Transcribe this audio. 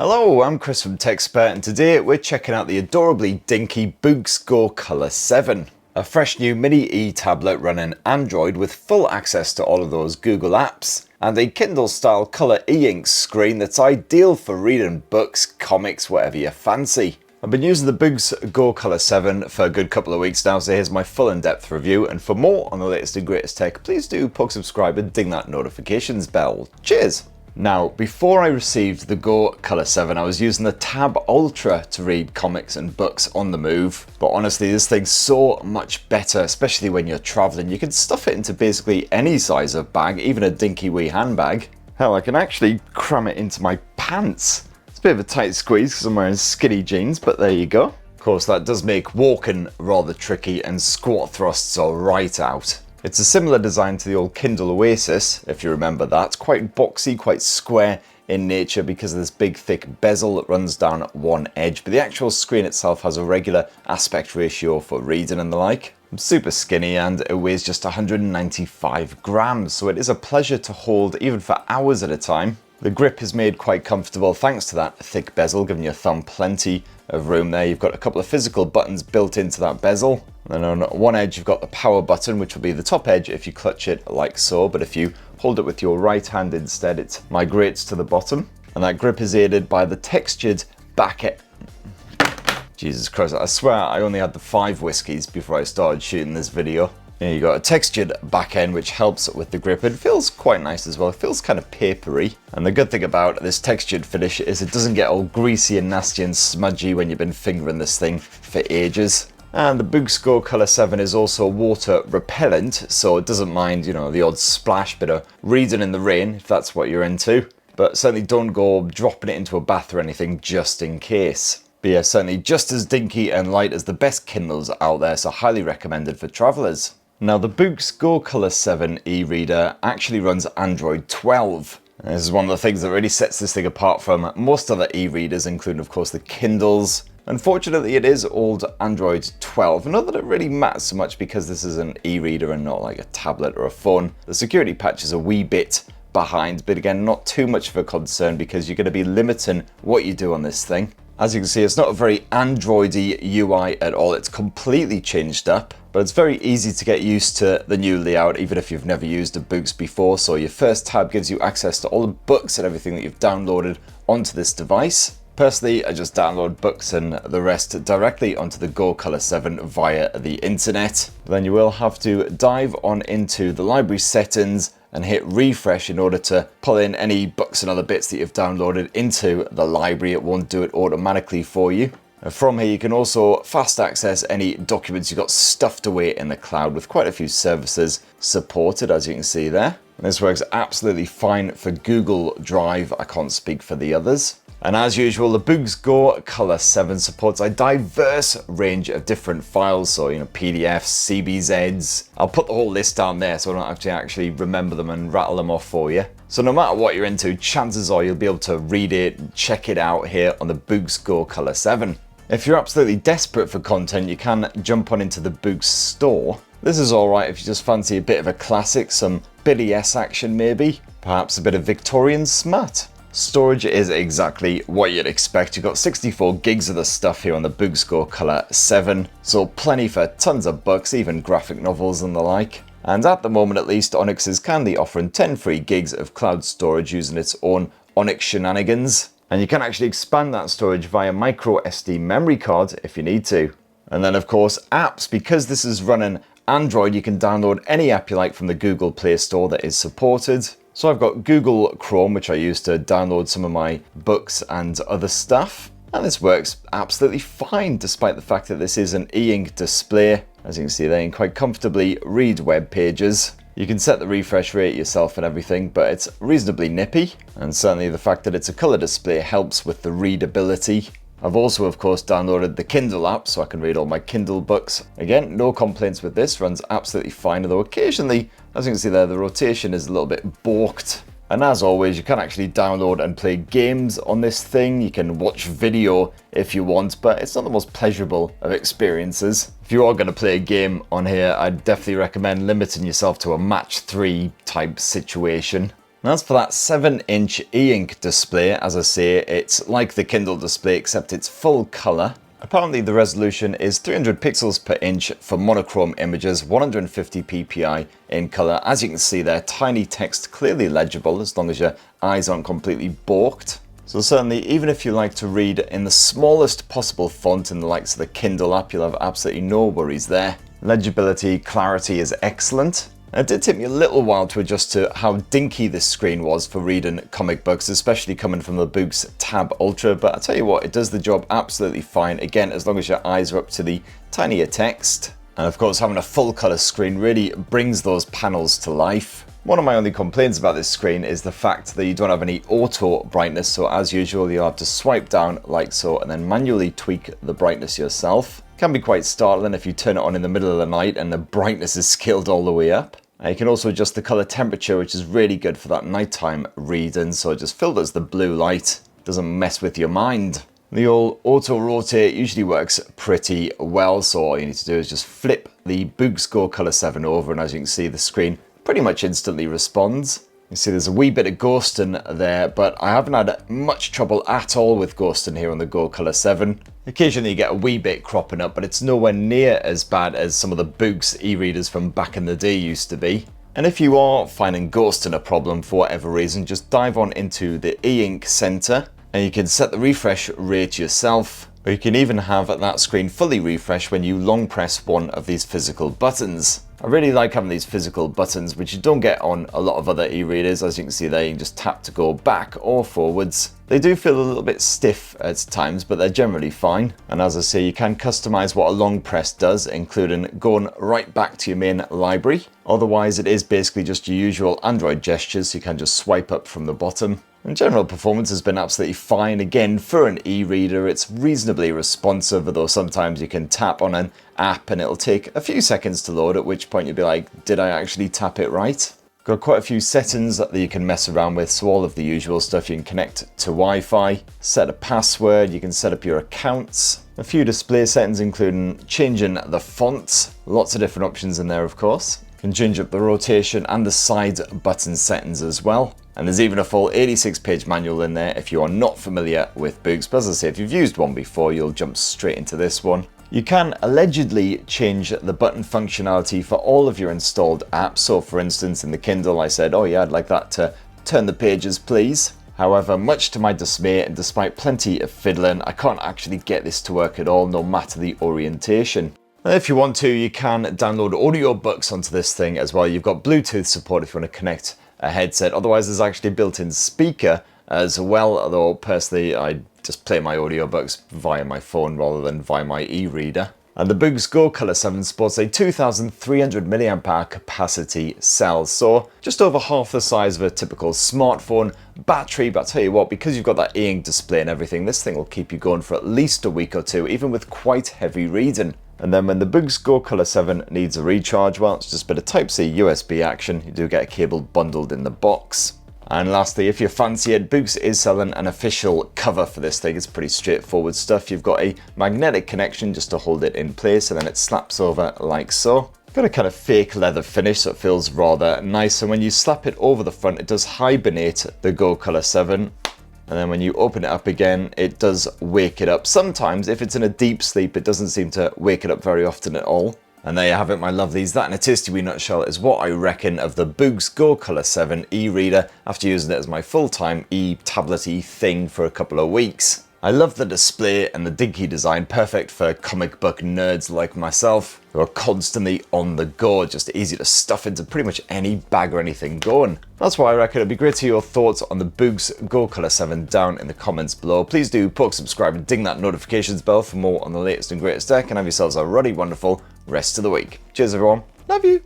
Hello, I'm Chris from TechSpert, and today we're checking out the adorably dinky Boox Go Color 7. A fresh new mini e-tablet running Android with full access to all of those Google apps, and a Kindle-style colour e-ink screen that's ideal for reading books, comics, whatever you fancy. I've been using the Boox Go Color 7 for a good couple of weeks now, so here's my full in-depth review, and for more on the latest and greatest tech, please do poke subscribe and ding that notifications bell. Cheers! Now, before I received the Go Color 7, I was using the Tab Ultra to read comics and books on the move. But honestly, this thing's so much better, especially when you're traveling. You can stuff it into basically any size of bag, even a dinky wee handbag. Hell, I can actually cram it into my pants. It's a bit of a tight squeeze because I'm wearing skinny jeans, but there you go. Of course, that does make walking rather tricky, and squat thrusts are right out. It's a similar design to the old Kindle Oasis, if you remember that. Quite boxy, quite square in nature because of this big thick bezel that runs down one edge, but the actual screen itself has a regular aspect ratio for reading and the like. I'm super skinny and it weighs just 195 grams, so it is a pleasure to hold even for hours at a time. The grip is made quite comfortable thanks to that thick bezel, giving your thumb plenty of room there. You've got a couple of physical buttons built into that bezel. And then on one edge you've got the power button, which will be the top edge if you clutch it like so, but if you hold it with your right hand instead, it migrates to the bottom. And that grip is aided by the textured back end. Jesus Christ, I swear I only had the 5 whiskies before I started shooting this video. Here you got a textured back end which helps with the grip. It feels quite nice as well. It feels kind of papery. And the good thing about this textured finish is it doesn't get all greasy and nasty and smudgy when you've been fingering this thing for ages. And the Boox Go Color 7 is also water repellent, so it doesn't mind, you know, the odd splash bit of reading in the rain if that's what you're into. But certainly don't go dropping it into a bath or anything just in case. But yeah, certainly just as dinky and light as the best Kindles out there, so highly recommended for travellers. Now, the Boox Go Color 7 e-reader actually runs Android 12. This is one of the things that really sets this thing apart from most other e-readers, including of course the Kindles. Unfortunately, it is old Android 12. Not that it really matters so much because this is an e-reader and not like a tablet or a phone. The security patch is a wee bit behind, but again, not too much of a concern because you're going to be limiting what you do on this thing. As you can see, it's not a very Android-y UI at all. It's completely changed up, but it's very easy to get used to the new layout, even if you've never used a Boox before. So your first tab gives you access to all the books and everything that you've downloaded onto this device. Personally, I just download books and the rest directly onto the Go Color 7 via the internet. Then you will have to dive on into the library settings and hit refresh in order to pull in any books and other bits that you've downloaded into the library. It won't do it automatically for you. From here you can also fast access any documents you've got stuffed away in the cloud, with quite a few services supported, as you can see there. And this works absolutely fine for Google Drive. I can't speak for the others. And as usual, the Boox Go Color 7 supports a diverse range of different files, so PDFs, CBZs. I'll put the whole list down there so I don't have to actually remember them and rattle them off for you. So no matter what you're into, chances are you'll be able to read it and check it out here on the Boox Go Color 7. If you're absolutely desperate for content, you can jump on into the Boox store. This is alright if you just fancy a bit of a classic, some Billy S action maybe, perhaps a bit of Victorian smut. Storage is exactly what you'd expect. You've got 64 gigs of the stuff here on the Boox Go Color 7, so plenty for tons of books, even graphic novels and the like. And at the moment at least, Onyx is kindly offering 10 free gigs of cloud storage using its own Onyx shenanigans. And you can actually expand that storage via micro SD memory card if you need to. And then of course apps, because this is running Android, you can download any app you like from the Google Play Store that is supported. So I've got Google Chrome, which I use to download some of my books and other stuff. And this works absolutely fine, despite the fact that this is an e-ink display. As you can see there, you can quite comfortably read web pages. You can set the refresh rate yourself and everything, but it's reasonably nippy. And certainly the fact that it's a color display helps with the readability. I've also, of course, downloaded the Kindle app so I can read all my Kindle books. Again, no complaints with this, runs absolutely fine, although occasionally, as you can see there, the rotation is a little bit balked. And as always, you can actually download and play games on this thing. You can watch video if you want, but it's not the most pleasurable of experiences. If you are going to play a game on here, I'd definitely recommend limiting yourself to a match 3 type situation. And as for that 7-inch e-ink display, as I say, it's like the Kindle display except it's full color. Apparently the resolution is 300 pixels per inch for monochrome images, 150 ppi in color. As you can see there, tiny text clearly legible as long as your eyes aren't completely balked. So certainly, even if you like to read in the smallest possible font in the likes of the Kindle app, you'll have absolutely no worries there. Legibility, clarity is excellent. It did take me a little while to adjust to how dinky this screen was for reading comic books, especially coming from the Boox Tab Ultra, but I tell you what, it does the job absolutely fine, again, as long as your eyes are up to the tinier text. And of course, having a full color screen really brings those panels to life. One of my only complaints about this screen is the fact that you don't have any auto brightness, so as usual, you have to swipe down like so and then manually tweak the brightness yourself. Can be quite startling if you turn it on in the middle of the night and the brightness is scaled all the way up. You can also adjust the color temperature, which is really good for that nighttime reading, so it just filters the blue light, doesn't mess with your mind. The old auto rotate usually works pretty well, so all you need to do is just flip the Boox Go Color 7 over, and as you can see, the screen pretty much instantly responds. You see there's a wee bit of ghosting there, but I haven't had much trouble at all with ghosting here on the Go Color 7. Occasionally you get a wee bit cropping up, but it's nowhere near as bad as some of the Boox e-readers from back in the day used to be. And if you are finding ghosting a problem for whatever reason, just dive on into the e-ink center and you can set the refresh rate yourself, or you can even have that screen fully refresh when you long press one of these physical buttons. I really like having these physical buttons, which you don't get on a lot of other e-readers. As you can see there, you can just tap to go back or forwards. They do feel a little bit stiff at times, but they're generally fine. And as I say, you can customize what a long press does, including going right back to your main library. Otherwise, it is basically just your usual Android gestures, so you can just swipe up from the bottom. And general performance has been absolutely fine. Again, for an e-reader, it's reasonably responsive, although sometimes you can tap on an app and it'll take a few seconds to load, at which point you'll be like, did I actually tap it right? Got quite a few settings that you can mess around with, so all of the usual stuff. You can connect to Wi-Fi, set a password, you can set up your accounts, a few display settings including changing the fonts, lots of different options in there of course. You can change up the rotation and the side button settings as well. And there's even a full 86-page manual in there if you are not familiar with Boox. But as I say, if you've used one before, you'll jump straight into this one. You can allegedly change the button functionality for all of your installed apps. So for instance, in the Kindle, I said, oh yeah, I'd like that to turn the pages, please. However, much to my dismay, and despite plenty of fiddling, I can't actually get this to work at all, no matter the orientation. And if you want to, you can download audiobooks onto this thing as well. You've got Bluetooth support if you want to connect a headset. Otherwise, there's actually a built-in speaker as well, although personally I just play my audiobooks via my phone rather than via my e-reader. And the Boox Go Color 7 sports a 2300 mAh capacity cell, so just over half the size of a typical smartphone battery. But I'll tell you what, because you've got that e-ink display and everything, this thing will keep you going for at least a week or two, even with quite heavy reading. And then when the Boox Go Color 7 needs a recharge, well, it's just a bit of Type-C USB action. You do get a cable bundled in the box. And lastly, if you fancy it, Boox is selling an official cover for this thing. It's pretty straightforward stuff. You've got a magnetic connection just to hold it in place, and then it slaps over like so. Got a kind of fake leather finish, so it feels rather nice. And when you slap it over the front, it does hibernate the Go Color 7. And then when you open it up again, it does wake it up. Sometimes, if it's in a deep sleep, it doesn't seem to wake it up very often at all. And there you have it, my lovelies. That in a tasty wee nutshell is what I reckon of the Boox Go Color 7 e-reader after using it as my full-time e-tablet-y thing for a couple of weeks. I love the display and the dinky design, perfect for comic book nerds like myself who are constantly on the go, just easy to stuff into pretty much any bag or anything going. That's why I reckon it'd be great to hear your thoughts on the Boox Go Color 7 down in the comments below. Please do poke, subscribe and ding that notifications bell for more on the latest and greatest tech, and have yourselves a ruddy wonderful rest of the week. Cheers everyone, love you!